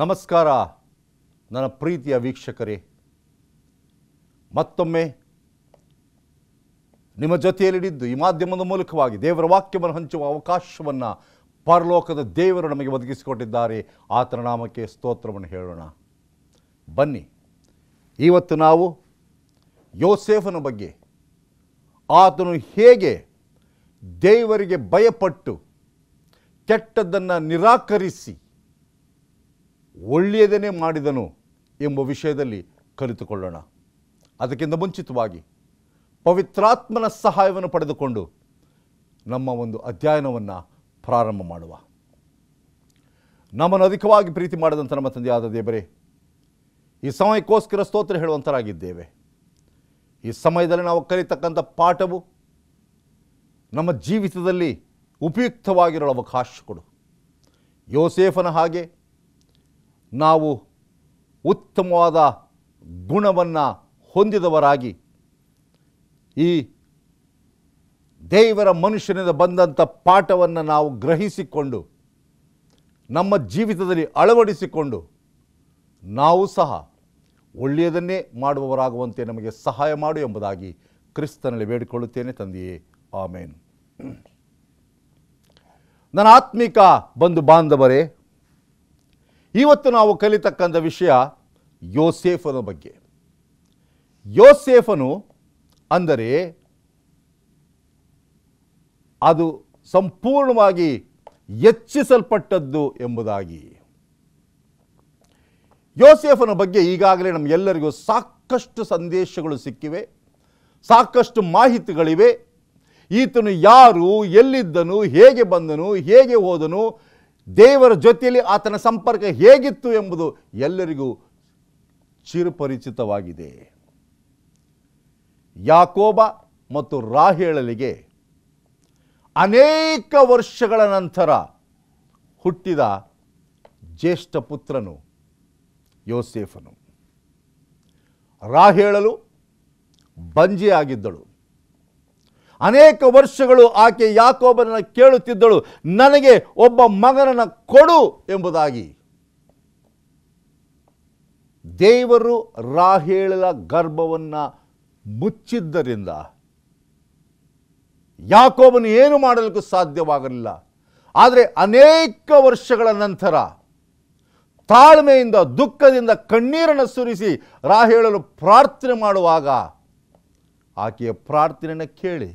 ನಮಸ್ಕಾರ ನನ್ನ ಪ್ರೀತಿಯ ವೀಕ್ಷಕರೇ, ಮತ್ತೊಮ್ಮೆ ನಿಮ್ಮ ಜೊತೆಯಲ್ಲಿದ್ದು ಈ ಮಾಧ್ಯಮದ ಮೂಲಕವಾಗಿ ದೇವರ ವಾಕ್ಯವನ್ನು ಹಂಚುವ ಅವಕಾಶವನ್ನು ಪರಲೋಕದ ದೇವರು ನಮಗೆ ಒದಗಿಸಿಕೊಟ್ಟಿದ್ದಾರೆ. ಆತನ ನಾಮಕ್ಕೆ ಸ್ತೋತ್ರವನ್ನು ಹೇಳೋಣ. ಬನ್ನಿ, ಇವತ್ತು ನಾವು ಯೋಸೇಫನ ಬಗ್ಗೆ, ಆತನು ಹೇಗೆ ದೇವರಿಗೆ ಭಯಪಟ್ಟು ಕೆಟ್ಟದ್ದನ್ನು ನಿರಾಕರಿಸಿ ಒಳ್ಳೆಯದನ್ನೇ ಮಾಡಿದನು ಎಂಬ ವಿಷಯದಲ್ಲಿ ಕಲಿತುಕೊಳ್ಳೋಣ. ಅದಕ್ಕಿಂತ ಮುಂಚಿತವಾಗಿ ಪವಿತ್ರಾತ್ಮನ ಸಹಾಯವನ್ನು ಪಡೆದುಕೊಂಡು ನಮ್ಮ ಒಂದು ಅಧ್ಯಯನವನ್ನು ಪ್ರಾರಂಭ ಮಾಡುವ. ನಮ್ಮನ್ನು ಅಧಿಕವಾಗಿ ಪ್ರೀತಿ ಮಾಡಿದಂಥ ನಮ್ಮ ತಂದೆಯಾದ ದೇವರೇ, ಈ ಸಮಯಕ್ಕೋಸ್ಕರ ಸ್ತೋತ್ರ ಹೇಳುವಂತರಾಗಿದ್ದೇವೆ. ಈ ಸಮಯದಲ್ಲಿ ನಾವು ಕಲಿತಕ್ಕಂಥ ಪಾಠವು ನಮ್ಮ ಜೀವಿತದಲ್ಲಿ ಉಪಯುಕ್ತವಾಗಿರಲು ಅವಕಾಶ ಕೊಡು. ಯೋಸೇಫನ ಹಾಗೆ ನಾವು ಉತ್ತಮವಾದ ಗುಣವನ್ನು ಹೊಂದಿದವರಾಗಿ ಈ ದೇವರ ಮನುಷ್ಯನಿಂದ ಬಂದಂಥ ಪಾಠವನ್ನು ನಾವು ಗ್ರಹಿಸಿಕೊಂಡು ನಮ್ಮ ಜೀವಿತದಲ್ಲಿ ಅಳವಡಿಸಿಕೊಂಡು ನಾವು ಸಹ ಒಳ್ಳೆಯದನ್ನೇ ಮಾಡುವವರಾಗುವಂತೆ ನಮಗೆ ಸಹಾಯ ಮಾಡು ಎಂಬುದಾಗಿ ಕ್ರಿಸ್ತನಲ್ಲಿ ಬೇಡಿಕೊಳ್ಳುತ್ತೇನೆ ತಂದೆಯೇ, ಆಮೇನ್. ನನ್ನ ಆತ್ಮಿಕ ಬಂಧು ಬಾಂಧವರೇ, ಇವತ್ತು ನಾವು ಕಲಿತಕ್ಕಂಥ ವಿಷಯ ಯೋಸೇಫನ ಬಗ್ಗೆ. ಯೋಸೇಫನು ಅಂದರೆ ಅದು ಸಂಪೂರ್ಣವಾಗಿ ಹೆಚ್ಚಿಸಲ್ಪಟ್ಟದ್ದು ಎಂಬುದಾಗಿ. ಯೋಸೇಫನ ಬಗ್ಗೆ ಈಗಾಗಲೇ ನಮಗೆಲ್ಲರಿಗೂ ಸಾಕಷ್ಟು ಸಂದೇಶಗಳು ಸಿಕ್ಕಿವೆ, ಸಾಕಷ್ಟು ಮಾಹಿತಿಗಳಿವೆ. ಈತನು ಯಾರು, ಎಲ್ಲಿದ್ದನು, ಹೇಗೆ ಬಂದನು, ಹೇಗೆ ಹೋದನು, ದೇವರ ಜೊತೆಯಲ್ಲಿ ಆತನ ಸಂಪರ್ಕ ಹೇಗಿತ್ತು ಎಂಬುದು ಎಲ್ಲರಿಗೂ ಚಿರಪರಿಚಿತವಾಗಿದೆ. ಯಾಕೋಬ ಮತ್ತು ರಾಹೇಲಳಿಗೆ ಅನೇಕ ವರ್ಷಗಳ ನಂತರ ಹುಟ್ಟಿದ ಜ್ಯೇಷ್ಠ ಪುತ್ರನು ಯೋಸೇಫನು. ರಾಹೇಲಳು ಬಂಜೆಯಾಗಿದ್ದಳು. ಅನೇಕ ವರ್ಷಗಳು ಆಕೆ ಯಾಕೋಬನನ್ನು ಕೇಳುತ್ತಿದ್ದಳು, ನನಗೆ ಒಬ್ಬ ಮಗನನ್ನು ಕೊಡು ಎಂಬುದಾಗಿ. ದೇವರು ರಾಹೇಲಳ ಗರ್ಭವನ್ನು ಮುಚ್ಚಿದ್ದರಿಂದ ಯಾಕೋಬನು ಏನು ಮಾಡಲಿಕ್ಕೂ ಸಾಧ್ಯವಾಗಲಿಲ್ಲ. ಆದರೆ ಅನೇಕ ವರ್ಷಗಳ ನಂತರ ತಾಳ್ಮೆಯಿಂದ, ದುಃಖದಿಂದ ಕಣ್ಣೀರನ್ನು ಸುರಿಸಿ ರಾಹೇಲಳು ಪ್ರಾರ್ಥನೆ ಮಾಡುವಾಗ ಆಕೆಯ ಪ್ರಾರ್ಥನೆಯನ್ನು ಕೇಳಿ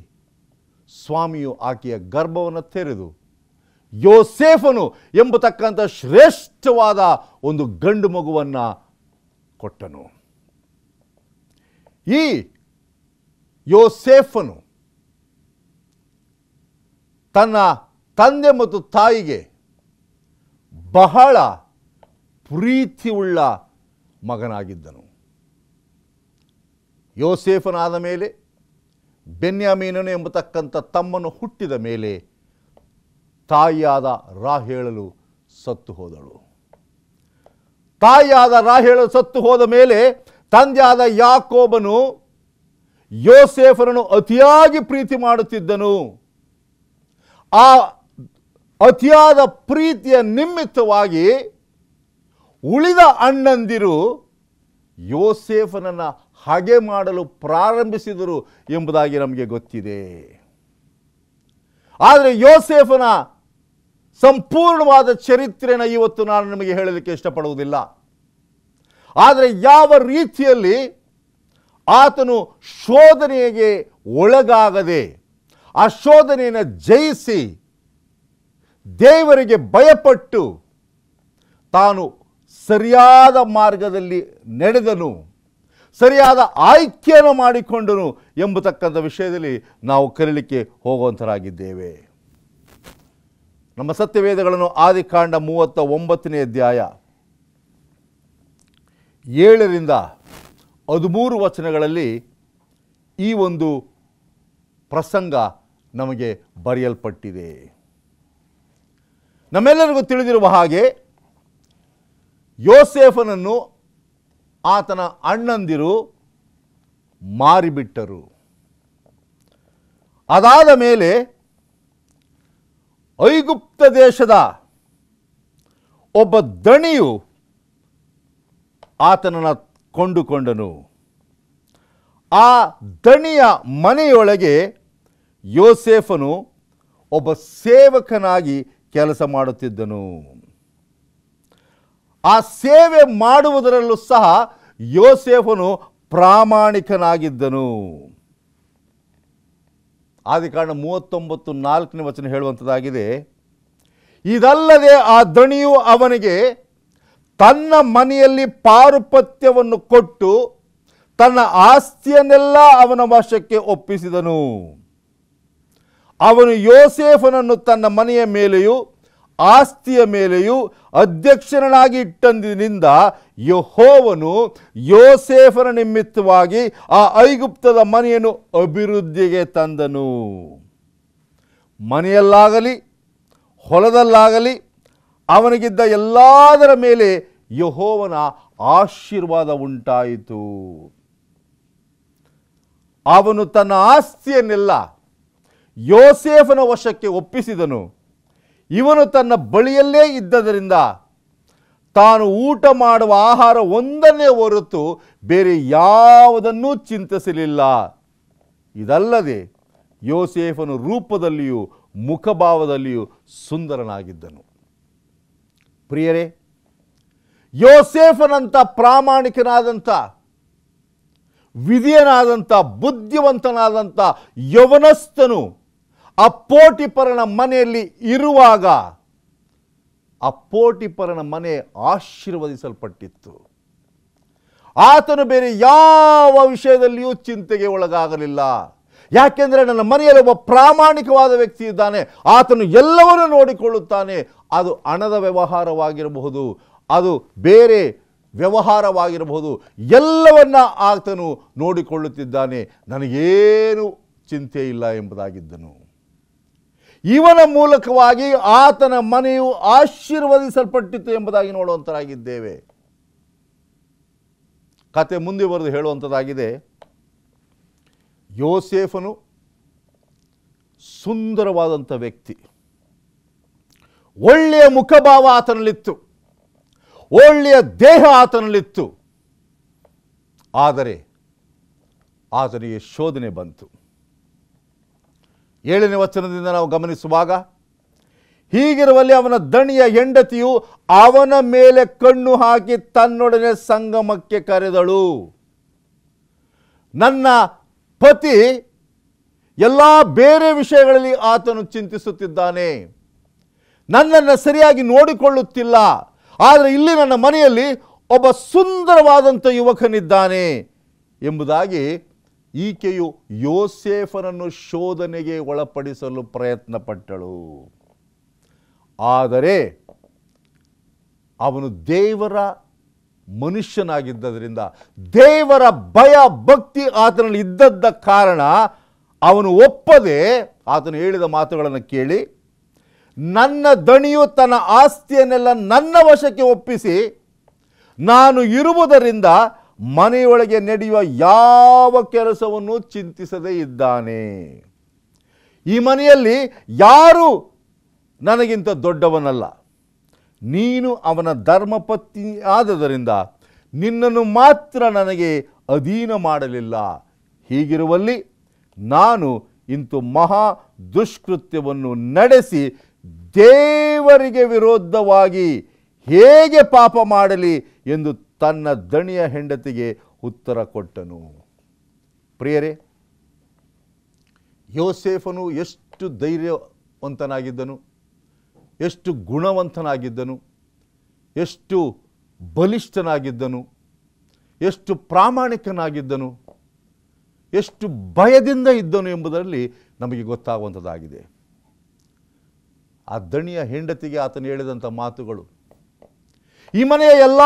ಸ್ವಾಮಿಯು ಆಕೆಯ ಗರ್ಭವನ್ನು ತೆರೆದು ಯೋಸೇಫನು ಎಂಬತಕ್ಕಂಥ ಶ್ರೇಷ್ಠವಾದ ಒಂದು ಗಂಡು ಮಗುವನ್ನು ಕೊಟ್ಟನು. ಈ ಯೋಸೇಫನು ತನ್ನ ತಂದೆ ಮತ್ತು ತಾಯಿಗೆ ಬಹಳ ಪ್ರೀತಿಯುಳ್ಳ ಮಗನಾಗಿದ್ದನು. ಯೋಸೇಫನಾದ ಮೇಲೆ ಬೆನ್ಯಾಮೀನನು ಎಂಬತಕ್ಕಂಥ ತಮ್ಮನು ಹುಟ್ಟಿದ ಮೇಲೆ ತಾಯಿಯಾದ ರಾಹೇಲಳು ಸತ್ತು ಹೋದಳು. ತಾಯಿಯಾದ ರಾಹೇಲಳು ಸತ್ತು ಹೋದ ಮೇಲೆ ತಂದೆಯಾದ ಯಾಕೋಬನು ಯೋಸೇಫನನ್ನು ಅತಿಯಾಗಿ ಪ್ರೀತಿ ಮಾಡುತ್ತಿದ್ದನು. ಆ ಅತಿಯಾದ ಪ್ರೀತಿಯ ನಿಮಿತ್ತವಾಗಿ ಉಳಿದ ಅಣ್ಣಂದಿರು ಯೋಸೇಫನನ್ನು ಹಾಗೆ ಮಾಡಲು ಪ್ರಾರಂಭಿಸಿದರು ಎಂಬುದಾಗಿ ನಮಗೆ ಗೊತ್ತಿದೆ. ಆದರೆ ಯೋಸೇಫನ ಸಂಪೂರ್ಣವಾದ ಚರಿತ್ರೆಯನ್ನು ಇವತ್ತು ನಾನು ನಿಮಗೆ ಹೇಳಲಿಕ್ಕೆ ಇಷ್ಟಪಡುವುದಿಲ್ಲ. ಆದರೆ ಯಾವ ರೀತಿಯಲ್ಲಿ ಆತನು ಶೋಧನೆಗೆ ಒಳಗಾಗದೆ ಆ ಶೋಧನೆಯನ್ನು ಜಯಿಸಿ ದೇವರಿಗೆ ಭಯಪಟ್ಟು ತಾನು ಸರಿಯಾದ ಮಾರ್ಗದಲ್ಲಿ ನಡೆದನು, ಸರಿಯಾದ ಆಯ್ಕೆಯನ್ನು ಮಾಡಿಕೊಂಡನು ಎಂಬತಕ್ಕಂಥ ವಿಷಯದಲ್ಲಿ ನಾವು ಕಲಿಯಲಿಕ್ಕೆ ಹೋಗುವಂತರಾಗಿದ್ದೇವೆ. ನಮ್ಮ ಸತ್ಯವೇದಗಳನ್ನು ಆದಿಕಾಂಡ 39ನೇ ಅಧ್ಯಾಯ 7ರಿಂದ 13 ವಚನಗಳಲ್ಲಿ ಈ ಒಂದು ಪ್ರಸಂಗ ನಮಗೆ ಬರೆಯಲ್ಪಟ್ಟಿದೆ. ನಮ್ಮೆಲ್ಲರಿಗೂ ತಿಳಿದಿರುವ ಹಾಗೆ ಯೋಸೇಫನನ್ನು ಆತನ ಅಣ್ಣಂದಿರು ಮಾರಿಬಿಟ್ಟರು. ಅದಾದ ಮೇಲೆ ಐಗುಪ್ತ ದೇಶದ ಒಬ್ಬ ದಣಿಯು ಆತನನ್ನು ಕೊಂಡುಕೊಂಡನು. ಆ ದಣಿಯ ಮನೆಯೊಳಗೆ ಯೋಸೇಫನು ಒಬ್ಬ ಸೇವಕನಾಗಿ ಕೆಲಸ ಮಾಡುತ್ತಿದ್ದನು. ಆ ಸೇವೆ ಮಾಡುವುದರಲ್ಲೂ ಸಹ ಯೋಸೇಫನು ಪ್ರಾಮಾಣಿಕನಾಗಿದ್ದನು. ಆದಿಕಾಂಡ 39:4 ಹೇಳುವಂಥದ್ದಾಗಿದೆ, ಇದಲ್ಲದೆ ಆ ದಣಿಯು ಅವನಿಗೆ ತನ್ನ ಮನೆಯಲ್ಲಿ ಪಾರುಪತ್ಯವನ್ನು ಕೊಟ್ಟು ತನ್ನ ಆಸ್ತಿಯನ್ನೆಲ್ಲ ಅವನ ವಶಕ್ಕೆ ಒಪ್ಪಿಸಿದನು. ಅವನು ಯೋಸೇಫನನ್ನು ತನ್ನ ಮನೆಯ ಮೇಲೆಯೂ ಆಸ್ತಿಯ ಮೇಲೆಯೂ ಅಧ್ಯಕ್ಷನಾಗಿ ಇಟ್ಟಂದಿನಿಂದ ಯೆಹೋವನು ಯೋಸೇಫನ ನಿಮಿತ್ತವಾಗಿ ಆ ಐಗುಪ್ತದ ಮನೆಯನ್ನು ಅಭಿವೃದ್ಧಿಗೆ ತಂದನು. ಮನೆಯಲ್ಲಾಗಲಿ ಹೊಲದಲ್ಲಾಗಲಿ ಅವನಿಗಿದ್ದ ಎಲ್ಲದರ ಮೇಲೆ ಯೆಹೋವನ ಆಶೀರ್ವಾದ ಉಂಟಾಯಿತು. ಅವನು ತನ್ನ ಆಸ್ತಿಯನ್ನೆಲ್ಲ ಯೋಸೇಫನ ವಶಕ್ಕೆ ಒಪ್ಪಿಸಿದನು. ಇವನು ತನ್ನ ಬಳಿಯಲ್ಲೇ ಇದ್ದದರಿಂದ ತಾನು ಊಟ ಮಾಡುವ ಆಹಾರ ಒಂದನ್ನೇ ಹೊರತು ಬೇರೆ ಯಾವುದನ್ನೂ ಚಿಂತಿಸಲಿಲ್ಲ. ಇದಲ್ಲದೆ ಯೋಸೇಫನು ರೂಪದಲ್ಲಿಯೂ ಮುಖಭಾವದಲ್ಲಿಯೂ ಸುಂದರನಾಗಿದ್ದನು. ಪ್ರಿಯರೇ, ಯೋಸೇಫನಂಥ ಪ್ರಾಮಾಣಿಕನಾದಂಥ, ವಿಧಿಯನಾದಂಥ, ಬುದ್ಧಿವಂತನಾದಂಥ ಯೌವನಸ್ಥನು ಆ ಪೋಟಿಫರನ ಮನೆಯಲ್ಲಿ ಇರುವಾಗ ಆ ಪೋಟಿಫರನ ಮನೆ ಆಶೀರ್ವದಿಸಲ್ಪಟ್ಟಿತ್ತು. ಆತನು ಬೇರೆ ಯಾವ ವಿಷಯದಲ್ಲಿಯೂ ಚಿಂತೆಗೆ ಒಳಗಾಗಲಿಲ್ಲ. ಯಾಕೆಂದರೆ ನನ್ನ ಮನೆಯಲ್ಲಿ ಒಬ್ಬ ಪ್ರಾಮಾಣಿಕವಾದ ವ್ಯಕ್ತಿ ಇದ್ದಾನೆ, ಆತನು ಎಲ್ಲವನ್ನೂ ನೋಡಿಕೊಳ್ಳುತ್ತಾನೆ. ಅದು ಹಣದ ವ್ಯವಹಾರವಾಗಿರಬಹುದು, ಅದು ಬೇರೆ ವ್ಯವಹಾರವಾಗಿರಬಹುದು, ಎಲ್ಲವನ್ನ ಆತನು ನೋಡಿಕೊಳ್ಳುತ್ತಿದ್ದಾನೆ. ನನಗೇನು ಚಿಂತೆ ಇಲ್ಲ ಎಂಬುದಾಗಿದ್ದನು. ಇವನ ಮೂಲಕವಾಗಿ ಆತನ ಮನೆಯು ಆಶೀರ್ವದಿಸಲ್ಪಟ್ಟಿತು ಎಂಬುದಾಗಿ ನೋಡುವಂತರಾಗಿದ್ದೇವೆ. ಕತೆ ಮುಂದುವರೆದು ಹೇಳುವಂಥದ್ದಾಗಿದೆ, ಯೋಸೇಫನು ಸುಂದರವಾದಂಥ ವ್ಯಕ್ತಿ, ಒಳ್ಳೆಯ ಮುಖಭಾವ ಆತನಲ್ಲಿತ್ತು, ಒಳ್ಳೆಯ ದೇಹ ಆತನಲ್ಲಿತ್ತು. ಆದರೆ ಆತನಿಗೆ ಶೋಧನೆ ಬಂತು. 7ನೇ ವಚನದಿಂದ ನಾವು ಗಮನಿಸುವಾಗ, ಹೀಗಿರುವಲ್ಲಿ ಅವನ ದಣಿಯ ಹೆಂಡತಿಯು ಅವನ ಮೇಲೆ ಕಣ್ಣು ಹಾಕಿ ತನ್ನೊಡನೆ ಸಂಗಮಕ್ಕೆ ಕರೆದಳು. ನನ್ನ ಪತಿ ಎಲ್ಲ ಬೇರೆ ವಿಷಯಗಳಲ್ಲಿ ಆತನು ಚಿಂತಿಸುತ್ತಿದ್ದಾನೆ, ನನ್ನನ್ನು ಸರಿಯಾಗಿ ನೋಡಿಕೊಳ್ಳುತ್ತಿಲ್ಲ. ಆದರೆ ಇಲ್ಲಿ ನನ್ನ ಮನೆಯಲ್ಲಿ ಒಬ್ಬ ಸುಂದರವಾದಂಥ ಯುವಕನಿದ್ದಾನೆ ಎಂಬುದಾಗಿ ಈಕೆಯು ಯೋಸೇಫನನ್ನು ಶೋಧನೆಗೆ ಒಳಪಡಿಸಲು ಪ್ರಯತ್ನಪಟ್ಟಳು. ಆದರೆ ಅವನು ದೇವರ ಮನುಷ್ಯನಾಗಿದ್ದರಿಂದ, ದೇವರ ಭಯ ಭಕ್ತಿ ಆತನಲ್ಲಿ ಇದ್ದದ್ದ ಕಾರಣ ಅವನು ಒಪ್ಪದೆ ಆತನು ಹೇಳಿದ ಮಾತುಗಳನ್ನು ಕೇಳಿ, ನನ್ನ ದಣಿಯು ತನ್ನ ಆಸ್ತಿಯನ್ನೆಲ್ಲ ನನ್ನ ವಶಕ್ಕೆ ಒಪ್ಪಿಸಿ ನಾನು ಇರುವುದರಿಂದ ಮನೆಯೊಳಗೆ ನಡೆಯುವ ಯಾವ ಕೆಲಸವನ್ನು ಚಿಂತಿಸದೇ ಇದ್ದಾನೆ. ಈ ಮನೆಯಲ್ಲಿ ಯಾರೂ ನನಗಿಂತ ದೊಡ್ಡವನಲ್ಲ, ನೀನು ಅವನ ಧರ್ಮಪತ್ನಿ ಆದದರಿಂದ ನಿನ್ನನ್ನು ಮಾತ್ರ ನನಗೆ ಅಧೀನ ಮಾಡಲಿಲ್ಲ. ಹೀಗಿರುವಲ್ಲಿ ನಾನು ಇಂತು ಮಹಾ ದುಷ್ಕೃತ್ಯವನ್ನು ನಡೆಸಿ ದೇವರಿಗೆ ವಿರೋಧವಾಗಿ ಹೇಗೆ ಪಾಪ ಮಾಡಲಿ ಎಂದು ತನ್ನ ದಣಿಯ ಹೆಂಡತಿಗೆ ಉತ್ತರ ಕೊಟ್ಟನು. ಪ್ರಿಯರೇ, ಯೋಸೇಫನು ಎಷ್ಟು ಧೈರ್ಯವಂತನಾಗಿದ್ದನು, ಎಷ್ಟು ಗುಣವಂತನಾಗಿದ್ದನು, ಎಷ್ಟು ಬಲಿಷ್ಠನಾಗಿದ್ದನು, ಎಷ್ಟು ಪ್ರಾಮಾಣಿಕನಾಗಿದ್ದನು, ಎಷ್ಟು ಭಯದಿಂದ ಇದ್ದನು ಎಂಬುದರಲ್ಲಿ ನಮಗೆ ಗೊತ್ತಾಗುವಂಥದ್ದಾಗಿದೆ. ಆ ದಣಿಯ ಹೆಂಡತಿಗೆ ಆತನು ಹೇಳಿದಂಥ ಮಾತುಗಳು, ಈ ಮನೆಯ ಎಲ್ಲ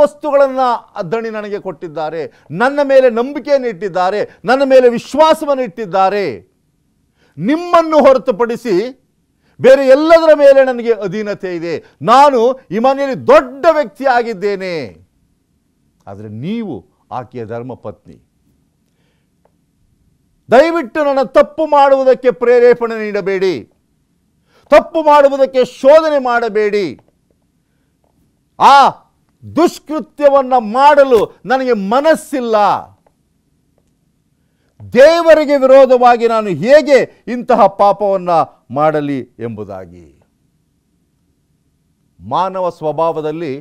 ವಸ್ತುಗಳನ್ನು ಆ ದಣಿ ನನಗೆ ಕೊಟ್ಟಿದ್ದಾರೆ, ನನ್ನ ಮೇಲೆ ನಂಬಿಕೆಯನ್ನು ಇಟ್ಟಿದ್ದಾರೆ, ನನ್ನ ಮೇಲೆ ವಿಶ್ವಾಸವನ್ನು ಇಟ್ಟಿದ್ದಾರೆ, ನಿಮ್ಮನ್ನು ಹೊರತುಪಡಿಸಿ ಬೇರೆ ಎಲ್ಲದರ ಮೇಲೆ ನನಗೆ ಅಧೀನತೆ ಇದೆ, ನಾನು ಈ ಮನೆಯಲ್ಲಿ ದೊಡ್ಡ ವ್ಯಕ್ತಿ ಆಗಿದ್ದೇನೆ. ಆದರೆ ನೀವು ಆಕೆಯ ಧರ್ಮಪತ್ನಿ, ದಯವಿಟ್ಟು ನನ್ನ ತಪ್ಪು ಮಾಡುವುದಕ್ಕೆ ಪ್ರೇರೇಪಣೆ ನೀಡಬೇಡಿ, ತಪ್ಪು ಮಾಡುವುದಕ್ಕೆ ಶೋಧನೆ ಮಾಡಬೇಡಿ. ಆ ದುಷ್ಕೃತ್ಯವನ್ನು ಮಾಡಲು ನನಗೆ ಮನಸ್ಸಿಲ್ಲ, ದೇವರಿಗೆ ವಿರೋಧವಾಗಿ ನಾನು ಹೇಗೆ ಇಂತಹ ಪಾಪವನ್ನು ಮಾಡಲಿ ಎಂಬುದಾಗಿ. ಮಾನವ ಸ್ವಭಾವದಲ್ಲಿ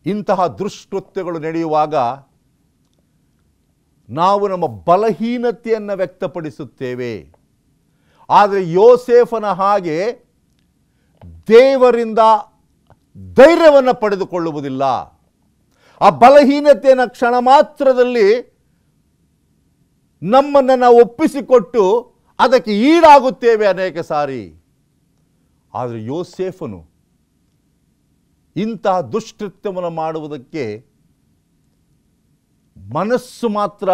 ಇಂತಹ ದುಷ್ಕೃತ್ಯಗಳು ನಡೆಯುವಾಗ ನಾವು ನಮ್ಮ ಬಲಹೀನತೆಯನ್ನು ವ್ಯಕ್ತಪಡಿಸುತ್ತೇವೆ. ಆದರೆ ಯೋಸೇಫನ ಹಾಗೆ ದೇವರಿಂದ ಧೈರ್ಯವನ್ನು ಪಡೆದುಕೊಳ್ಳುವುದಿಲ್ಲ. ಆ ಬಲಹೀನತೆಯನ್ನು ಕ್ಷಣ ಮಾತ್ರದಲ್ಲಿ ನಮ್ಮನ್ನು ನಾವು ಒಪ್ಪಿಸಿಕೊಟ್ಟು ಅದಕ್ಕೆ ಈಡಾಗುತ್ತೇವೆ ಅನೇಕ ಸಾರಿ. ಆದರೆ ಯೋಸೇಫನು ಇಂತಹ ದುಷ್ಕೃತ್ಯವನ್ನು ಮಾಡುವುದಕ್ಕೆ ಮನಸ್ಸು ಮಾತ್ರ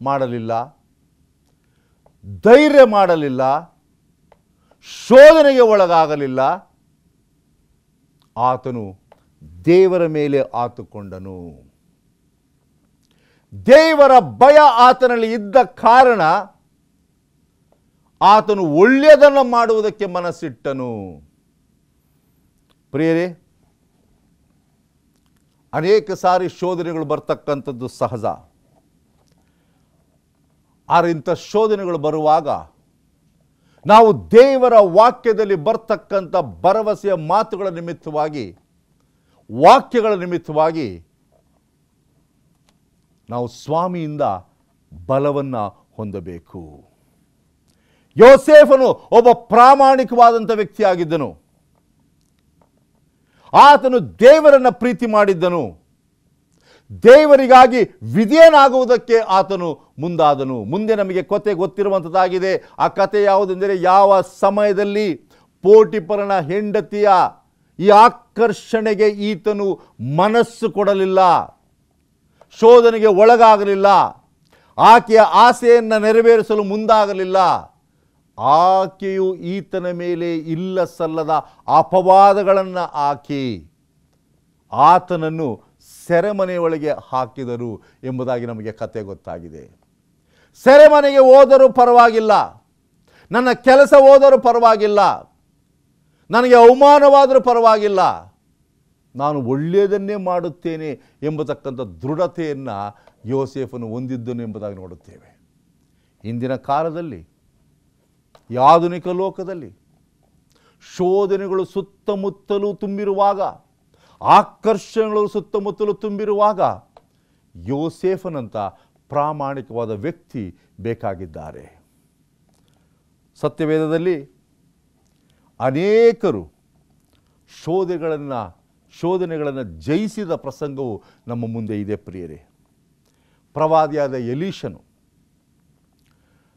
ಮಾಡಲಿಲ್ಲ, ಧೈರ್ಯ ಮಾಡಲಿಲ್ಲ, ಶೋಧನೆಗೆ ಒಳಗಾಗಲಿಲ್ಲ. ಆತನು ದೇವರ ಮೇಲೆ ಆತುಕೊಂಡನು. ದೇವರ ಭಯ ಆತನಲ್ಲಿ ಇದ್ದ ಕಾರಣ ಆತನು ಒಳ್ಳೆಯದನ್ನು ಮಾಡುವುದಕ್ಕೆ ಮನಸ್ಸಿಟ್ಟನು. ಪ್ರಿಯರೇ, ಅನೇಕ ಸಾರಿ ಶೋಧನೆಗಳು ಬರ್ತಕ್ಕಂಥದ್ದು ಸಹಜ. ಆದರೆ ಇಂಥ ಶೋಧನೆಗಳು ಬರುವಾಗ ನಾವು ದೇವರ ವಾಕ್ಯದಲ್ಲಿ ಬರ್ತಕ್ಕಂಥ ಭರವಸೆಯ ಮಾತುಗಳ ನಿಮಿತ್ತವಾಗಿ, ವಾಕ್ಯಗಳ ನಿಮಿತ್ತವಾಗಿ ನಾವು ಸ್ವಾಮಿಯಿಂದ ಬಲವನ್ನು ಹೊಂದಬೇಕು. ಯೋಸೇಫನು ಒಬ್ಬ ಪ್ರಾಮಾಣಿಕವಾದಂಥ ವ್ಯಕ್ತಿಯಾಗಿದ್ದನು. ಆತನು ದೇವರನ್ನು ಪ್ರೀತಿ ಮಾಡಿದ್ದನು. ದೇವರಿಗಾಗಿ ವಿಧೇಯನಾಗುವುದಕ್ಕೆ ಆತನು ಮುಂದಾದನು. ಮುಂದೆ ನಮಗೆ ಕತೆ ಗೊತ್ತಿರುವಂಥದ್ದಾಗಿದೆ. ಆ ಕತೆ ಯಾವುದೆಂದರೆ, ಯಾವ ಸಮಯದಲ್ಲಿ ಪೋಟಿಫರನ ಹೆಂಡತಿಯ ಈ ಆಕರ್ಷಣೆಗೆ ಈತನು ಮನಸ್ಸು ಕೊಡಲಿಲ್ಲ, ಶೋಧನೆಗೆ ಒಳಗಾಗಲಿಲ್ಲ, ಆಕೆಯ ಆಸೆಯನ್ನು ನೆರವೇರಿಸಲು ಮುಂದಾಗಲಿಲ್ಲ. ಆಕೆಯು ಈತನ ಮೇಲೆ ಇಲ್ಲ ಸಲ್ಲದ ಅಪವಾದಗಳನ್ನು ಹಾಕಿ ಆತನನ್ನು ಸೆರೆಮನೆಯೊಳಗೆ ಹಾಕಿದರು ಎಂಬುದಾಗಿ ನಮಗೆ ಕತೆ ಗೊತ್ತಾಗಿದೆ. ಸೆರೆಮನೆಗೆ ಹೋದರೂ ಪರವಾಗಿಲ್ಲ, ನನ್ನ ಕೆಲಸ ಹೋದರೂ ಪರವಾಗಿಲ್ಲ, ನನಗೆ ಅವಮಾನವಾದರೂ ಪರವಾಗಿಲ್ಲ, ನಾನು ಒಳ್ಳೆಯದನ್ನೇ ಮಾಡುತ್ತೇನೆ ಎಂಬತಕ್ಕಂಥ ದೃಢತೆಯನ್ನು ಯೋಸೇಫನು ಹೊಂದಿದ್ದನು ಎಂಬುದಾಗಿ ನೋಡುತ್ತೇವೆ. ಇಂದಿನ ಕಾಲದಲ್ಲಿ, ಈ ಆಧುನಿಕ ಲೋಕದಲ್ಲಿ ಶೋಧನೆಗಳು ಸುತ್ತಮುತ್ತಲೂ ತುಂಬಿರುವಾಗ, ಆಕರ್ಷಣೆಗಳು ಸುತ್ತಮುತ್ತಲೂ ತುಂಬಿರುವಾಗ ಯೋಸೇಫನಂಥ ಪ್ರಾಮಾಣಿಕವಾದ ವ್ಯಕ್ತಿ ಬೇಕಾಗಿದ್ದಾರೆ. ಸತ್ಯವೇದದಲ್ಲಿ ಅನೇಕರು ಶೋಧನೆಗಳನ್ನು ಜಯಿಸಿದ ಪ್ರಸಂಗವು ನಮ್ಮ ಮುಂದೆ ಇದೆ. ಪ್ರಿಯರೇ, ಪ್ರವಾದಿಯಾದ ಎಲೀಷನು,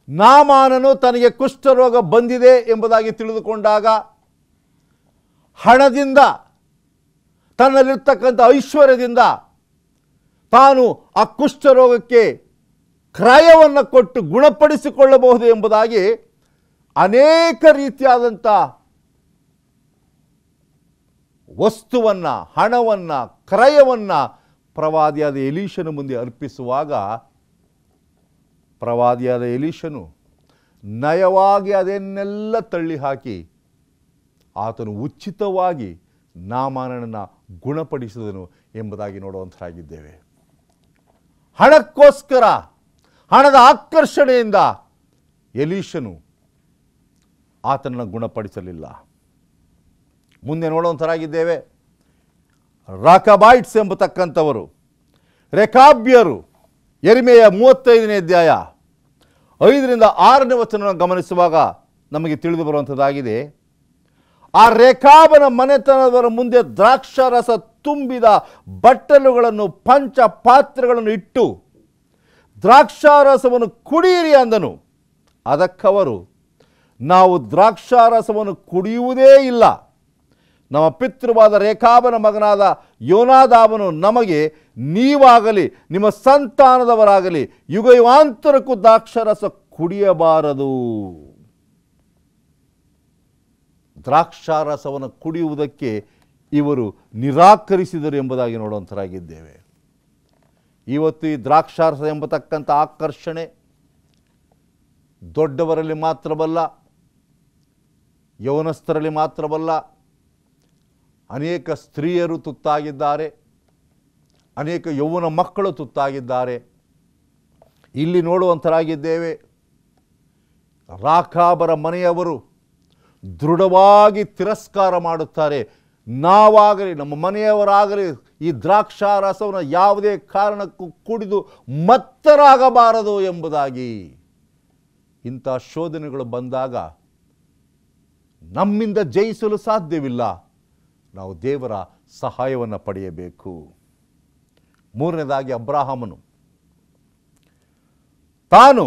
ನಾಮಾನನು ತನಗೆ ಕುಷ್ಠರೋಗ ಬಂದಿದೆ ಎಂಬುದಾಗಿ ತಿಳಿದುಕೊಂಡಾಗ ಹಣದಿಂದ, ತನ್ನಲ್ಲಿರ್ತಕ್ಕಂಥ ಐಶ್ವರ್ಯದಿಂದ ತಾನು ಆ ಕುಷ್ಠರೋಗಕ್ಕೆ ಕ್ರಯವನ್ನು ಕೊಟ್ಟು ಗುಣಪಡಿಸಿಕೊಳ್ಳಬಹುದು ಎಂಬುದಾಗಿ ಅನೇಕ ರೀತಿಯಾದಂಥ ವಸ್ತುವನ್ನು, ಹಣವನ್ನು, ಕ್ರಯವನ್ನು ಪ್ರವಾದಿಯಾದ ಎಲೀಷನ ಮುಂದೆ ಅರ್ಪಿಸುವಾಗ ಪ್ರವಾದಿಯಾದ ಎಲೀಷನು ನಯವಾಗಿ ಅದನ್ನೆಲ್ಲ ತಳ್ಳಿ ಹಾಕಿ ಆತನು ಉಚಿತವಾಗಿ ನಾಮಾನನನ್ನು ಗುಣಪಡಿಸಿದನು ಎಂಬುದಾಗಿ ನೋಡುವಂತರಾಗಿದ್ದೇವೆ. ಹಣಕ್ಕೋಸ್ಕರ, ಹಣದ ಆಕರ್ಷಣೆಯಿಂದ ಎಲೀಷನು ಆತನನ್ನು ಗುಣಪಡಿಸಲಿಲ್ಲ. ಮುಂದೆ ನೋಡುವಂತರಾಗಿದ್ದೇವೆ. ರಾಕಬೈಟ್ಸ್ ಎಂಬತಕ್ಕಂಥವರು, ರೆಕಾಬ್ಯರು, ಯೆರೆಮೀಯ 35ನೇ ಅಧ್ಯಾಯ 5ರಿಂದ 6ನೇ ವಚನವನ್ನು ಗಮನಿಸುವಾಗ ನಮಗೆ ತಿಳಿದು ಬರುವಂಥದ್ದಾಗಿದೆ. ಆ ರೇಖಾಬನ ಮನೆತನದವರ ಮುಂದೆ ದ್ರಾಕ್ಷಾರಸ ತುಂಬಿದ ಬಟ್ಟಲುಗಳನ್ನು, ಪಂಚ ಪಾತ್ರೆಗಳನ್ನು ಇಟ್ಟು ದ್ರಾಕ್ಷಾರಸವನ್ನು ಕುಡಿಯಿರಿ ಅಂದನು. ಅದಕ್ಕವರು, ನಾವು ದ್ರಾಕ್ಷಾರಸವನ್ನು ಕುಡಿಯುವುದೇ ಇಲ್ಲ, ನಮ್ಮ ಪಿತೃವಾದ ರೇಖಾಬನ ಮಗನಾದ ಯೋನಾದಾಬನು ನಮಗೆ, ನೀವಾಗಲಿ ನಿಮ್ಮ ಸಂತಾನದವರಾಗಲಿ ಯುಗಯುಗಾಂತರಕ್ಕೂ ದ್ರಾಕ್ಷಾರಸ ಕುಡಿಯಬಾರದು. ದ್ರಾಕ್ಷಾರಸವನ್ನು ಕುಡಿಯುವುದಕ್ಕೆ ಇವರು ನಿರಾಕರಿಸಿದರು ಎಂಬುದಾಗಿ ನೋಡುವಂತರಾಗಿದ್ದೇವೆ. ಇವತ್ತು ಈ ದ್ರಾಕ್ಷಾರಸ ಎಂಬತಕ್ಕಂಥ ಆಕರ್ಷಣೆ ದೊಡ್ಡವರಲ್ಲಿ ಮಾತ್ರವಲ್ಲ, ಯೌವನಸ್ಥರಲ್ಲಿ ಮಾತ್ರವಲ್ಲ, ಅನೇಕ ಸ್ತ್ರೀಯರು ತುತ್ತಾಗಿದ್ದಾರೆ, ಅನೇಕ ಯೌವನ ಮಕ್ಕಳು ತುತ್ತಾಗಿದ್ದಾರೆ. ಇಲ್ಲಿ ನೋಡುವಂತರಾಗಿದ್ದೇವೆ, ರಾಕಾಬರ ಮನೆಯವರು ದೃಢವಾಗಿ ತಿರಸ್ಕಾರ ಮಾಡುತ್ತಾರೆ. ನಾವಾಗಲಿ ನಮ್ಮ ಮನೆಯವರಾಗಲಿ ಈ ದ್ರಾಕ್ಷಾರಸವನ್ನು ಯಾವುದೇ ಕಾರಣಕ್ಕೂ ಕುಡಿದು ಮತ್ತರಾಗಬಾರದು ಎಂಬುದಾಗಿ. ಇಂಥ ಶೋಧನೆಗಳು ಬಂದಾಗ ನಮ್ಮಿಂದ ಜಯಿಸಲು ಸಾಧ್ಯವಿಲ್ಲ, ನಾವು ದೇವರ ಸಹಾಯವನ್ನು ಪಡೆಯಬೇಕು. ಮೂರನೇದಾಗಿ ಅಬ್ರಹಾಮನು ತಾನು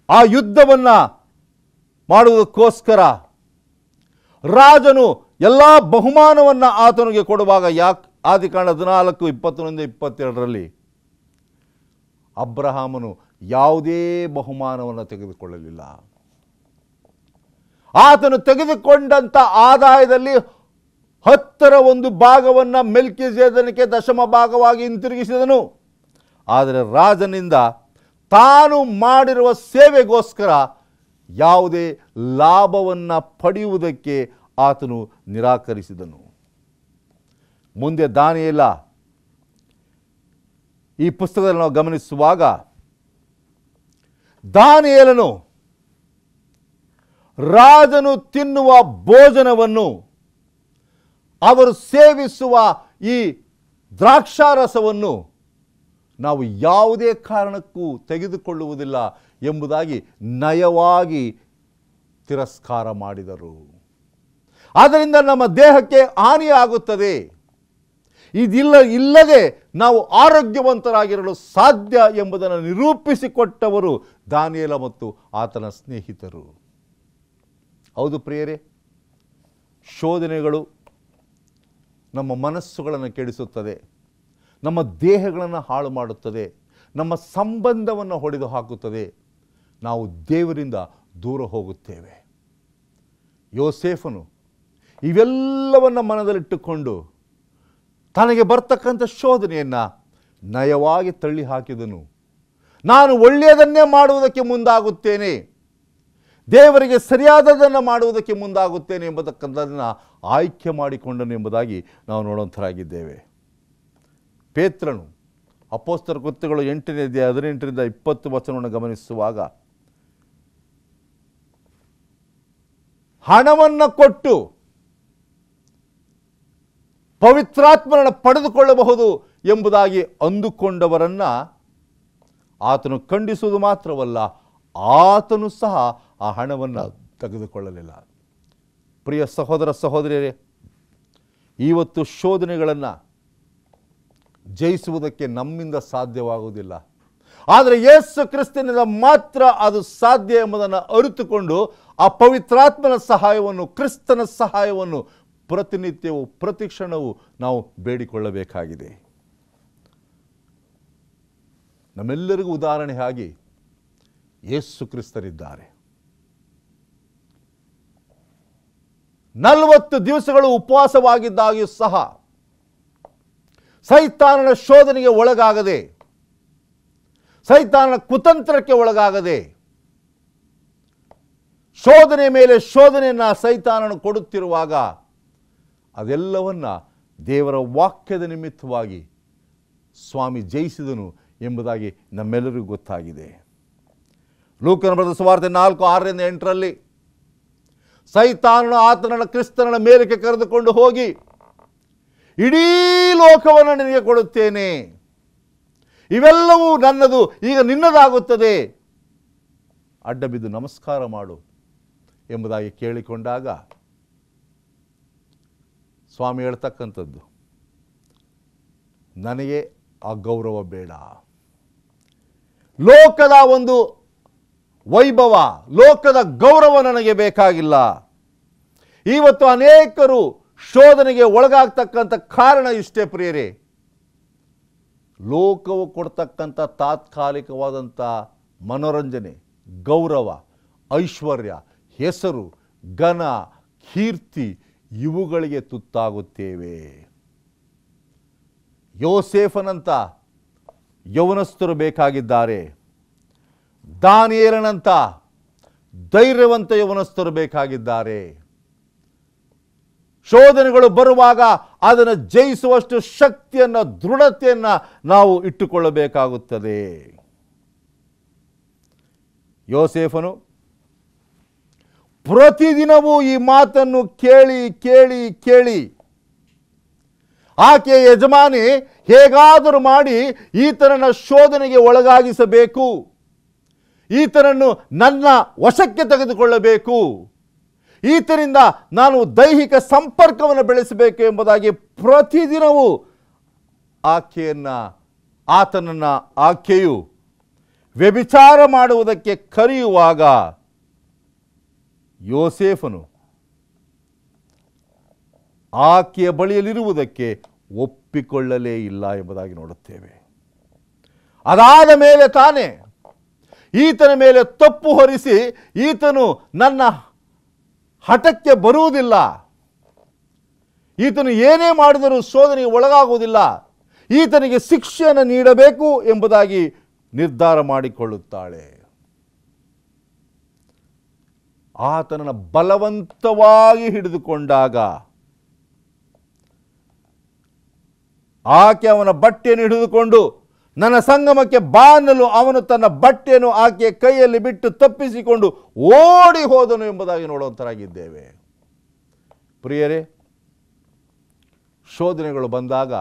ಆ ಯುದ್ಧವನ್ನು ಮಾಡುವುದಕ್ಕೋಸ್ಕರ ರಾಜನು ಎಲ್ಲ ಬಹುಮಾನವನ್ನು ಆತನಿಗೆ ಕೊಡುವಾಗ, ಆದಿಕಾಂಡ 14:21-22 ಅಬ್ರಹಾಮನು ಯಾವುದೇ ಬಹುಮಾನವನ್ನು ತೆಗೆದುಕೊಳ್ಳಲಿಲ್ಲ. ಆತನು ತೆಗೆದುಕೊಂಡಂಥ ಆದಾಯದಲ್ಲಿ 10ರ 1 ಮೆಲ್ಕಿಜೆದೇಕನಿಗೆ ದಶಮ ಭಾಗವಾಗಿ ಹಿಂತಿರುಗಿಸಿದನು. ಆದರೆ ರಾಜನಿಂದ ತಾನು ಮಾಡಿರುವ ಸೇವೆಗೋಸ್ಕರ ಯಾವುದೇ ಲಾಭವನ್ನು ಪಡೆಯುವುದಕ್ಕೆ ಆತನು ನಿರಾಕರಿಸಿದನು. ಮುಂದೆ ದಾನಿಯೇಲ ಈ ಪುಸ್ತಕದಲ್ಲಿ ನಾವು ಗಮನಿಸುವಾಗ, ದಾನಿಯೇಲನು ರಾಜನು ತಿನ್ನುವ ಭೋಜನವನ್ನು, ಅವರು ಸೇವಿಸುವ ಈ ದ್ರಾಕ್ಷಾರಸವನ್ನು ನಾವು ಯಾವುದೇ ಕಾರಣಕ್ಕೂ ತೆಗೆದುಕೊಳ್ಳುವುದಿಲ್ಲ ಎಂಬುದಾಗಿ ನಯವಾಗಿ ತಿರಸ್ಕಾರ ಮಾಡಿದರು. ಆದ್ದರಿಂದ ನಮ್ಮ ದೇಹಕ್ಕೆ ಹಾನಿಯಾಗುತ್ತದೆ, ಇಲ್ಲದೆ ನಾವು ಆರೋಗ್ಯವಂತರಾಗಿರಲು ಸಾಧ್ಯ ಎಂಬುದನ್ನು ನಿರೂಪಿಸಿಕೊಟ್ಟವರು ದಾನಿಯೇಲ ಮತ್ತು ಆತನ ಸ್ನೇಹಿತರು. ಹೌದು ಪ್ರಿಯರೇ, ಶೋಧನೆಗಳು ನಮ್ಮ ಮನಸ್ಸುಗಳನ್ನು ಕೆಡಿಸುತ್ತದೆ, ನಮ್ಮ ದೇಹಗಳನ್ನು ಹಾಳು ಮಾಡುತ್ತದೆ, ನಮ್ಮ ಸಂಬಂಧವನ್ನು ಹೊಡೆದು ಹಾಕುತ್ತದೆ, ನಾವು ದೇವರಿಂದ ದೂರ ಹೋಗುತ್ತೇವೆ. ಯೋಸೇಫನು ಇವೆಲ್ಲವನ್ನು ಮನದಲ್ಲಿಟ್ಟುಕೊಂಡು ತನಗೆ ಬರ್ತಕ್ಕಂಥ ಶೋಧನೆಯನ್ನು ನಯವಾಗಿ ತಳ್ಳಿ ಹಾಕಿದನು. ನಾನು ಒಳ್ಳೆಯದನ್ನೇ ಮಾಡುವುದಕ್ಕೆ ಮುಂದಾಗುತ್ತೇನೆ, ದೇವರಿಗೆ ಸರಿಯಾದದನ್ನು ಮಾಡುವುದಕ್ಕೆ ಮುಂದಾಗುತ್ತೇನೆ ಎಂಬತಕ್ಕಂಥದ್ದನ್ನು ಆಯ್ಕೆ ಮಾಡಿಕೊಂಡನು ಎಂಬುದಾಗಿ ನಾವು ನೋಡುವಂಥರಾಗಿದ್ದೇವೆ. ಪೇತ್ರನು ಅಪೊಸ್ತಲರ ಕೃತ್ಯಗಳು 8ನೇ ಅಧ್ಯಾಯ 18-20 ಗಮನಿಸುವಾಗ, ಹಣವನ್ನು ಕೊಟ್ಟು ಪವಿತ್ರಾತ್ಮನನ್ನು ಪಡೆದುಕೊಳ್ಳಬಹುದು ಎಂಬುದಾಗಿ ಅಂದುಕೊಂಡವರನ್ನು ಆತನು ಖಂಡಿಸುವುದು ಮಾತ್ರವಲ್ಲ, ಆತನು ಸಹ ಆ ಹಣವನ್ನು ತೆಗೆದುಕೊಳ್ಳಲಿಲ್ಲ. ಪ್ರಿಯ ಸಹೋದರ ಸಹೋದರಿಯರೇ, ಇವತ್ತು ಶೋಧನೆಗಳನ್ನು ಜಯಿಸುವುದಕ್ಕೆ ನಮ್ಮಿಂದ ಸಾಧ್ಯವಾಗುವುದಿಲ್ಲ, ಆದರೆ ಯೇಸು ಕ್ರಿಸ್ತನಿಂದ ಮಾತ್ರ ಅದು ಸಾಧ್ಯ ಎಂಬುದನ್ನು ಅರಿತುಕೊಂಡು ಆ ಪವಿತ್ರಾತ್ಮನ ಸಹಾಯವನ್ನು, ಕ್ರಿಸ್ತನ ಸಹಾಯವನ್ನು ಪ್ರತಿನಿತ್ಯವೂ ಪ್ರತಿ ಕ್ಷಣವೂ ನಾವು ಬೇಡಿಕೊಳ್ಳಬೇಕಾಗಿದೆ. ನಮ್ಮೆಲ್ಲರಿಗೂ ಉದಾಹರಣೆಯಾಗಿ ಯೇಸು ಕ್ರಿಸ್ತರಿದ್ದಾರೆ. 40 ದಿವಸಗಳು ಉಪವಾಸವಾಗಿದ್ದಾಗಿಯೂ ಸಹ ಸೈತಾನನ ಶೋಧನೆಗೆ ಒಳಗಾಗದೆ, ಸೈತಾನನ ಕುತಂತ್ರಕ್ಕೆ ಒಳಗಾಗದೆ, ಶೋಧನೆ ಮೇಲೆ ಶೋಧನೆಯನ್ನು ಸೈತಾನನು ಕೊಡುತ್ತಿರುವಾಗ ಅದೆಲ್ಲವನ್ನ ದೇವರ ವಾಕ್ಯದ ನಿಮಿತ್ತವಾಗಿ ಸ್ವಾಮಿ ಜಯಿಸಿದನು ಎಂಬುದಾಗಿ ನಮ್ಮೆಲ್ಲರಿಗೂ ಗೊತ್ತಾಗಿದೆ. ಲೂಕನ ಬರೆದ ಸುವಾರ್ತೆ 4:6-8 ಸೈತಾನನು ಆತನನ್ನು ಕ್ರಿಸ್ತನ ಮೇಲಕ್ಕೆ ಕರೆದುಕೊಂಡು ಹೋಗಿ, ಇಡೀ ಲೋಕವನ್ನು ನಿನಗೆ ಕೊಡುತ್ತೇನೆ, ಇವೆಲ್ಲವೂ ನನ್ನದು, ಈಗ ನಿನ್ನದಾಗುತ್ತದೆ, ಅಡ್ಡ ಬಿದ್ದು ನಮಸ್ಕಾರ ಮಾಡು ಎಂಬುದಾಗಿ ಕೇಳಿಕೊಂಡಾಗ ಸ್ವಾಮಿ ಹೇಳ್ತಕ್ಕಂಥದ್ದು, ನನಗೆ ಆ ಗೌರವ ಬೇಡ, ಲೋಕದ ಒಂದು ವೈಭವ, ಲೋಕದ ಗೌರವ ನನಗೆ ಬೇಕಾಗಿಲ್ಲ. ಇವತ್ತು ಅನೇಕರು ಶೋಧನೆಗೆ ಒಳಗಾಗ್ತಕ್ಕಂಥ ಕಾರಣ ಇಷ್ಟೇ ಪ್ರಿಯರೇ, ಲೋಕವು ಕೊಡ್ತಕ್ಕಂಥ ತಾತ್ಕಾಲಿಕವಾದಂಥ ಮನೋರಂಜನೆ, ಗೌರವ, ಐಶ್ವರ್ಯ, ಹೆಸರು, ಘನ, ಕೀರ್ತಿ ಇವುಗಳಿಗೆ ತುತ್ತಾಗುತ್ತೇವೆ. ಯೋಸೇಫನಂತ ಯೌವನಸ್ಥರು ಬೇಕಾಗಿದ್ದಾರೆ, ದಾನಿಯೇಲನಂತ ಧೈರ್ಯವಂತ ಯೌವನಸ್ಥರು ಬೇಕಾಗಿದ್ದಾರೆ. ಶೋಧನೆಗಳು ಬರುವಾಗ ಅದನ್ನು ಜಯಿಸುವಷ್ಟು ಶಕ್ತಿಯನ್ನು, ದೃಢತೆಯನ್ನು ನಾವು ಇಟ್ಟುಕೊಳ್ಳಬೇಕಾಗುತ್ತದೆ. ಯೋಸೇಫನು ಪ್ರತಿದಿನವೂ ಈ ಮಾತನ್ನು ಕೇಳಿ ಕೇಳಿ ಕೇಳಿ ಆಕೆಯ ಯಜಮಾನಿ ಹೇಗಾದರೂ ಮಾಡಿ ಈತನನ್ನ ಶೋಧನೆಗೆ ಒಳಗಾಗಿಸಬೇಕು, ಈತನನ್ನು ನನ್ನ ವಶಕ್ಕೆ ತೆಗೆದುಕೊಳ್ಳಬೇಕು, ಈತನಿಂದ ನಾನು ದೈಹಿಕ ಸಂಪರ್ಕವನ್ನು ಬೆಳೆಸಬೇಕು ಎಂಬುದಾಗಿ ಪ್ರತಿದಿನವೂ ಆಕೆಯು ವ್ಯಭಿಚಾರ ಮಾಡುವುದಕ್ಕೆ ಕರೆಯುವಾಗ ಯೋಸೇಫನು ಆಕೆಯ ಬಳಿಯಲ್ಲಿರುವುದಕ್ಕೆ ಒಪ್ಪಿಕೊಳ್ಳಲೇ ಇಲ್ಲ ಎಂಬುದಾಗಿ ನೋಡುತ್ತೇವೆ. ಅದಾದ ಮೇಲೆ ತಾನೇ ಈತನ ಮೇಲೆ ತಪ್ಪು ಹೊರಿಸಿ ಈತನು ನನ್ನ ಹಠಕ್ಕೆ ಬರುವುದಿಲ್ಲ, ಈತನು ಏನೇ ಮಾಡಿದರೂ ಶೋಧನೆಗೆ ಒಳಗಾಗುವುದಿಲ್ಲ, ಈತನಿಗೆ ಶಿಕ್ಷೆಯನ್ನು ನೀಡಬೇಕು ಎಂಬುದಾಗಿ ನಿರ್ಧಾರ ಮಾಡಿಕೊಳ್ಳುತ್ತಾಳೆ. ಆತನನ್ನು ಬಲವಂತವಾಗಿ ಹಿಡಿದುಕೊಂಡಾಗ ಆಕೆ ಅವನ ಬಟ್ಟೆಯನ್ನು ಹಿಡಿದುಕೊಂಡು ನನ್ನ ಸಂಗಮಕ್ಕೆ ಬಾ ಅನ್ನಲು ಅವನು ತನ್ನ ಬಟ್ಟೆಯನ್ನು ಆಕೆಯ ಕೈಯಲ್ಲಿ ಬಿಟ್ಟು ತಪ್ಪಿಸಿಕೊಂಡು ಓಡಿ ಹೋದನು ಎಂಬುದಾಗಿ ನೋಡುವಂತರಾಗಿದ್ದೇವೆ. ಪ್ರಿಯರೇ, ಶೋಧನೆಗಳು ಬಂದಾಗ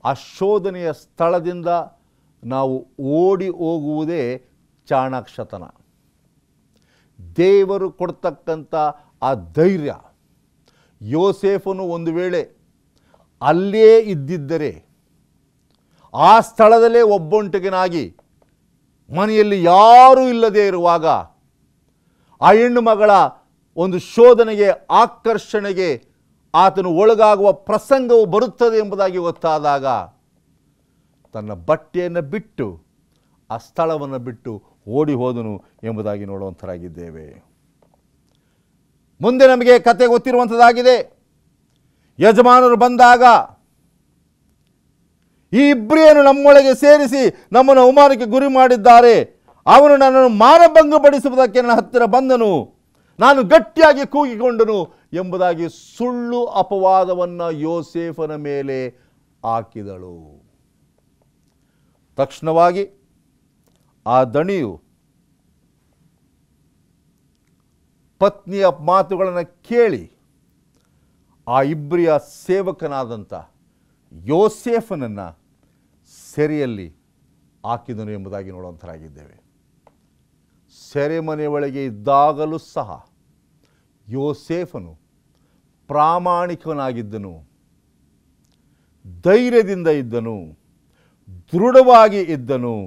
ಆ ಶೋಧನೆಯ ಸ್ಥಳದಿಂದ ನಾವು ಓಡಿ ಹೋಗುವುದೇ ಚಾಣಾಕ್ಷತನ. ದೇವರು ಕೊಡ್ತಕ್ಕಂಥ ಆ ಧೈರ್ಯ, ಯೋಸೇಫನು ಒಂದು ವೇಳೆ ಅಲ್ಲೇ ಇದ್ದಿದ್ದರೆ, ಆ ಸ್ಥಳದಲ್ಲೇ ಒಬ್ಬೊಂಟಿಗನಾಗಿ ಮನೆಯಲ್ಲಿ ಯಾರೂ ಇಲ್ಲದೆ ಇರುವಾಗ ಆ ಹೆಣ್ಣು ಮಗಳ ಒಂದು ಶೋಧನೆಗೆ, ಆಕರ್ಷಣೆಗೆ ಆತನು ಒಳಗಾಗುವ ಪ್ರಸಂಗವು ಬರುತ್ತದೆ ಎಂಬುದಾಗಿ ಗೊತ್ತಾದಾಗ ತನ್ನ ಬಟ್ಟೆಯನ್ನು ಬಿಟ್ಟು ಆ ಸ್ಥಳವನ್ನು ಬಿಟ್ಟು ಓಡಿ ಹೋದನು ಎಂಬುದಾಗಿ ನೋಡುವಂತರಾಗಿದ್ದೇವೆ. ಮುಂದೆ ನಮಗೆ ಕತೆ ಗೊತ್ತಿರುವಂಥದ್ದಾಗಿದೆ. ಯಜಮಾನರು ಬಂದಾಗ ಈ ಇಬ್ರಿಯನ್ನು ನಮ್ಮೊಳಗೆ ಸೇರಿಸಿ ನಮ್ಮನ್ನು ಅವಮಾನಕ್ಕೆ ಗುರಿ ಮಾಡಿದ್ದಾರೆ, ಅವನು ನನ್ನನ್ನು ಮಾನಭಂಗಪಡಿಸುವುದಕ್ಕೆ ನನ್ನ ಹತ್ತಿರ ಬಂದನು, ನಾನು ಗಟ್ಟಿಯಾಗಿ ಕೂಗಿಕೊಂಡನು ಎಂಬುದಾಗಿ ಸುಳ್ಳು ಅಪವಾದವನ್ನು ಯೋಸೇಫನ ಮೇಲೆ ಹಾಕಿದಳು. ತಕ್ಷಣವಾಗಿ ಆ ದಣಿಯು ಪತ್ನಿಯ ಮಾತುಗಳನ್ನು ಕೇಳಿ ಆ ಇಬ್ರಿಯ ಸೇವಕನಾದಂಥ ಯೋಸೇಫನನ್ನು ಸೆರೆಯಲ್ಲಿ ಹಾಕಿದನು ಎಂಬುದಾಗಿ ನೋಡುವಂತರಾಗಿದ್ದೇವೆ. ಸೆರೆಮನೆ ಒಳಗೆ ಇದ್ದಾಗಲೂ ಸಹ ಯೋಸೇಫನು ಪ್ರಾಮಾಣಿಕನಾಗಿದ್ದನು, ಧೈರ್ಯದಿಂದ ಇದ್ದನು, ದೃಢವಾಗಿ ಇದ್ದನು.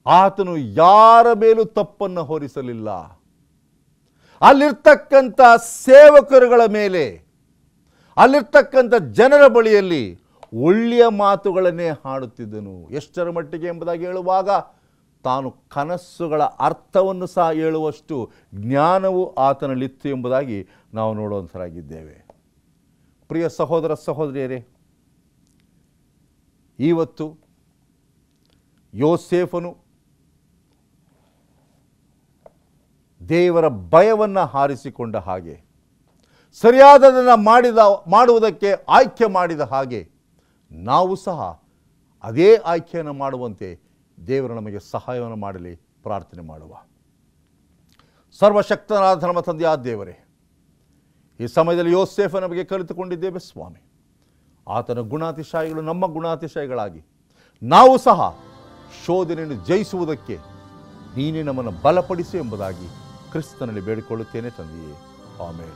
ಆತನು ಯಾರ ಮೇಲೂ ತಪ್ಪನ್ನು ಹೊರಿಸಲಿಲ್ಲ. ಅಲ್ಲಿರ್ತಕ್ಕಂಥ ಸೇವಕರುಗಳ ಮೇಲೆ, ಅಲ್ಲಿರ್ತಕ್ಕಂಥ ಜನರ ಬಳಿಯಲ್ಲಿ ಒಳ್ಳೆಯ ಮಾತುಗಳನ್ನೇ ಹಾಡುತ್ತಿದ್ದನು. ಎಷ್ಟರ ಮಟ್ಟಿಗೆ ಎಂಬುದಾಗಿ ಹೇಳುವಾಗ ತಾನು ಕನಸುಗಳ ಅರ್ಥವನ್ನು ಸಹ ಹೇಳುವಷ್ಟು ಜ್ಞಾನವು ಆತನಲ್ಲಿತ್ತು ಎಂಬುದಾಗಿ ನಾವು ನೋಡುವಂತರಾಗಿದ್ದೇವೆ. ಪ್ರಿಯ ಸಹೋದರ ಸಹೋದರಿಯರೇ, ಇವತ್ತು ಯೋಸೇಫನು ದೇವರ ಭಯವನ್ನು ಹಾರಿಸಿಕೊಂಡ ಹಾಗೆ, ಸರಿಯಾದದನ್ನು ಮಾಡುವುದಕ್ಕೆ ಆಯ್ಕೆ ಮಾಡಿದ ಹಾಗೆ ನಾವು ಸಹ ಅದೇ ಆಯ್ಕೆಯನ್ನು ಮಾಡುವಂತೆ ದೇವರು ನಮಗೆ ಸಹಾಯವನ್ನು ಮಾಡಲಿ. ಪ್ರಾರ್ಥನೆ ಮಾಡುವ. ಸರ್ವಶಕ್ತನಾದ ಧರ್ಮ ತಂದೆಯಾದ ದೇವರೇ, ಈ ಸಮಯದಲ್ಲಿ ಯೋಸೇಫನ ಬಗ್ಗೆ ಕಲಿತುಕೊಂಡಿದ್ದೇವೆ ಸ್ವಾಮಿ. ಆತನ ಗುಣಾತಿಶಯಗಳು ನಮ್ಮ ಗುಣಾತಿಶಯಗಳಾಗಿ ನಾವು ಸಹ ಶೋಧನೆಯನ್ನು ಜಯಿಸುವುದಕ್ಕೆ ನೀನೇ ನಮ್ಮನ್ನು ಬಲಪಡಿಸು ಎಂಬುದಾಗಿ ಕ್ರಿಸ್ತನಲ್ಲಿ ಬೇಡಿಕೊಳ್ಳುತ್ತೇನೆ ತಂದೆಯೇ. ಆಮೇಲೆ